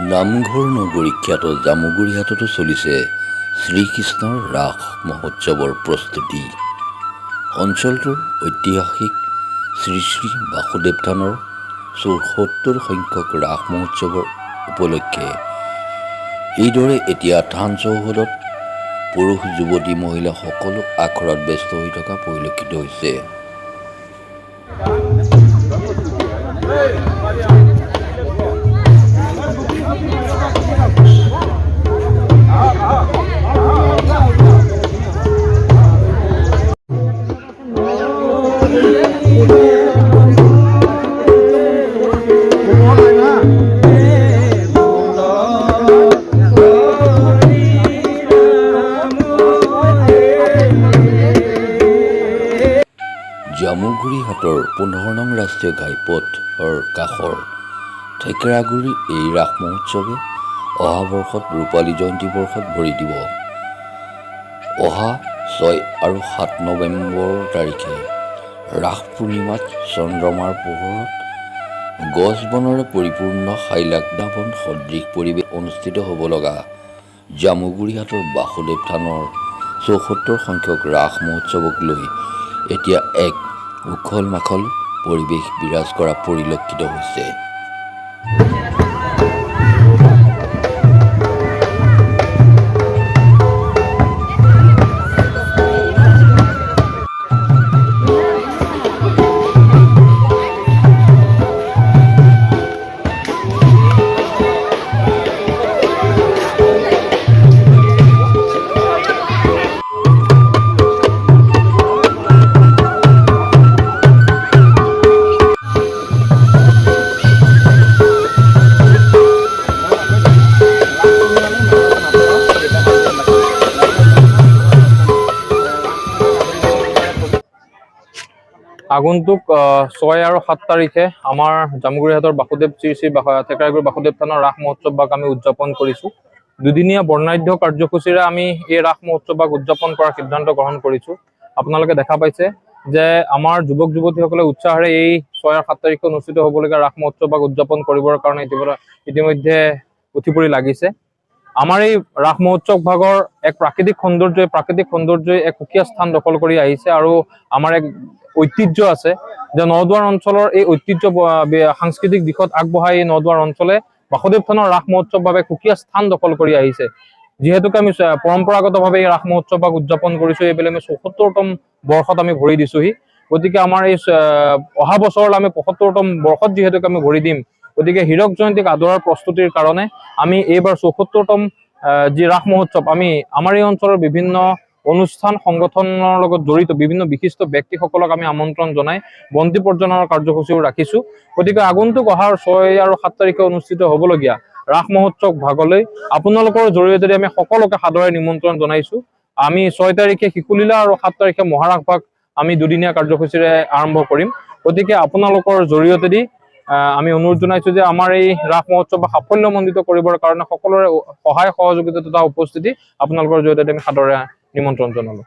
নামঘৰ নগৰী খ্যাত জামুগুৰিহাটতো চলিছে শ্ৰীকৃষ্ণৰ ৰাস মহোৎসৱৰ প্ৰস্তুতি। অঞ্চলটোৰ ঐতিহাসিক শ্ৰী শ্ৰী বাসুদেৱ থানৰ ৭৪ সংখ্যক ৰাস মহোৎসৱৰ উপলক্ষে এইদৰে এতিয়া থান চৌহদত পুৰুষ যুৱতী মহিলা সকলো আখৰাত ব্যস্ত হৈ থকা পৰিলক্ষিত হৈছে। জামুগুৰিহাটৰ ১৫ নং ৰাষ্ট্ৰীয় ঘাইপথৰ কাষৰ থেকেৰাগুৰিৰ এই ৰাস মহোৎসৱে অহা বৰ্ষত ৰূপালী জয়ন্তী বৰ্ষত ভৰি দিব। অহা ৬ আৰু ৭ নৱেম্বৰ তাৰিখে ৰাস পূৰ্ণিমাত চন্দ্ৰমাৰ পোহৰত গছ বনৰে পৰিপূৰ্ণ হাইলাকদাবন সদৃশ পৰিৱেশ অনুষ্ঠিত হ'ব লগা জামুগুৰিহাটৰ বাসুদেৱ থানৰ ৭৪ সংখ্যক ৰাস মহোৎসৱক লৈ এতিয়া এক উখল মাখল পৰিৱেশ বিৰাজ কৰা পৰিলক্ষিত হৈছে। আগন্তুক ৬ আৰু ৭ তাৰিখে আমাৰ জামুগুৰিহাটৰ বাসুদেৱ শ্ৰী শ্ৰী থেকেৰাগুৰি বাসুদেৱ থানৰ ৰাস মহোৎসৱক আমি উদযাপন কৰিছোঁ। দুদিনীয়া বৰ্ণাঢ্য কাৰ্যসূচীৰে আমি এই ৰাস মহোৎসৱক উদযাপন কৰাৰ সিদ্ধান্ত গ্ৰহণ কৰিছোঁ। আপোনালোকে দেখা পাইছে যে আমাৰ যুৱক যুৱতীসকলে উৎসাহেৰে এই ৬ আৰু ৭ তাৰিখে অনুষ্ঠিত হ'বলগীয়া ৰাস মহোৎসৱক উদযাপন কৰিবৰ কাৰণে ইতিমধ্যে উঠি পৰি লাগিছে। আমাৰ এই ৰাস মহোৎসৱ ভাগৰ এক প্ৰাকৃতিক সৌন্দৰ্যই এক সুকীয়া স্থান দখল কৰি আহিছে আৰু আমাৰ এক ঐতিহ্য আছে যে নদুৱাৰ অঞ্চলৰ এই ঐতিহ্য সাংস্কৃতিক দিশত আগবঢ়াই এই নদুৱাৰ অঞ্চলে বাসুদেৱ থানৰ ৰাস মহোৎসৱ ভাৱে সুকীয়া স্থান দখল কৰি আহিছে। যিহেতুকে আমি পৰম্পৰাগতভাৱে এই ৰাস মহোৎসৱক উদযাপন কৰিছোঁ, এইবেলি আমি ৭৪তম বৰ্ষত আমি ভৰি দিছোঁহি। গতিকে আমাৰ এই অহা বছৰলৈ আমি ৭৫তম বৰ্ষত যিহেতুকে আমি ভৰি দিম, গতিকে হীৰক জয়ন্তীক আদৰাৰ প্ৰস্তুতিৰ কাৰণে আমি এইবাৰ ৭৪তম যি ৰাস মহোৎসৱ আমি আমাৰ এই অঞ্চলৰ বিভিন্ন অনুষ্ঠান সংগঠনৰ লগত জড়িত বিভিন্ন বিশিষ্ট ব্যক্তিসকলক আমি আমন্ত্ৰণ জনাই বন্তি প্ৰজ্বলনৰ কাৰ্যসূচীও ৰাখিছোঁ। গতিকে আগন্তুক অহাৰ ৬ আৰু ৭ তাৰিখে অনুষ্ঠিত হ'বলগীয়া ৰাস মহোৎসৱ ভাগলৈ আপোনালোকৰ জৰিয়তে আমি সকলোকে সাদৰে নিমন্ত্ৰণ জনাইছোঁ। আমি ৬ তাৰিখে শিশুলীলা আৰু ৭ তাৰিখে মহাৰাস ভাগ আমি দুদিনীয়া কাৰ্যসূচীৰে আৰম্ভ কৰিম। গতিকে আপোনালোকৰ জৰিয়তে আমি অনুৰোধ জনাইছোঁ যে আমাৰ এই ৰাস মহোৎসৱ সাফল্যমণ্ডিত কৰিবৰ কাৰণে সকলোৰে সহায় সহযোগিতা তথা উপস্থিতি আপোনালোকৰ জৰিয়তে আমি সাদৰে নিমন্ত্ৰণ জনালোঁ।